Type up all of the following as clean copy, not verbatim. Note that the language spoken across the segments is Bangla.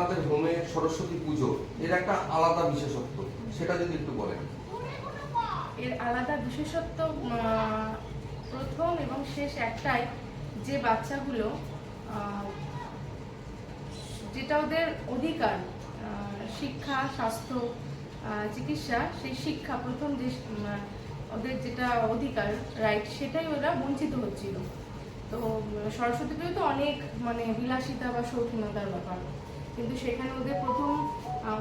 আপনাদের হোমে সরস্বতী পুজো এর একটা আলাদা বিশেষত্ব, সেটা যদি একটু বলেন। এর আলাদা বিশেষত্ব প্রথম এবং শেষ একটাই, যে বাচ্চাগুলো যেটা ওদের অধিকার, শিক্ষা, স্বাস্থ্য, চিকিৎসা, সেই শিক্ষা প্রথম যে ওদের যেটা অধিকার, রাইট, সেটাই ওরা বঞ্চিত হচ্ছিল। তো সরস্বতী পুজো তো অনেক মানে বিলাসিতা বা শৌখিনতার ব্যাপার, কিন্তু সেখানে ওদের প্রথম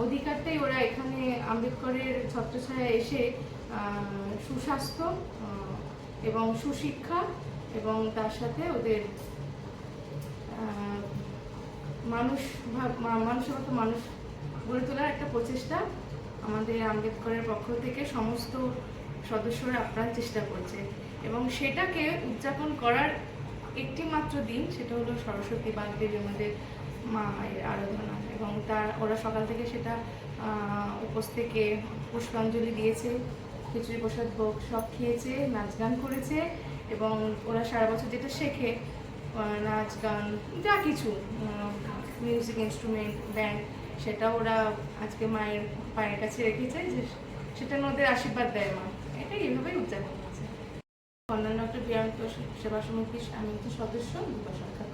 অধিকারটাই ওরা এখানে আম্বেদকরের ছত্রছায়ায় এসে সুস্বাস্থ্য এবং সুশিক্ষা এবং তার সাথে ওদের মানুষের মতো মানুষ গড়ে তোলার একটা প্রচেষ্টা আমাদের আম্বেদকরের পক্ষ থেকে সমস্ত সদস্যরা আপ্রাণ চেষ্টা করছে। এবং সেটাকে উদযাপন করার একটি মাত্র দিন, সেটা হলো সরস্বতী বাগদেবী, আমাদের মায়ের আরাধনা। এবং ওরা সকাল থেকে সেটা উপোস থেকে পুষ্পাঞ্জলি দিয়েছে, খিচুড়ি প্রসাদ ভোগ সব খেয়েছে, নাচ গান করেছে। এবং ওরা সারা বছর যেটা শেখে, নাচ গান যা কিছু, মিউজিক ইনস্ট্রুমেন্ট, ব্যান্ড, সেটা ওরা আজকে মায়ের পায়ের কাছে রেখেছে, যে সেটা ওদের আশীর্বাদ দেয় মা। এটাই এভাবেই উদযাপন হচ্ছে। কল্যাণ ডক্টর বিয়ান্ত সেবা সমিতির আমি সদস্য, যুব শাখা।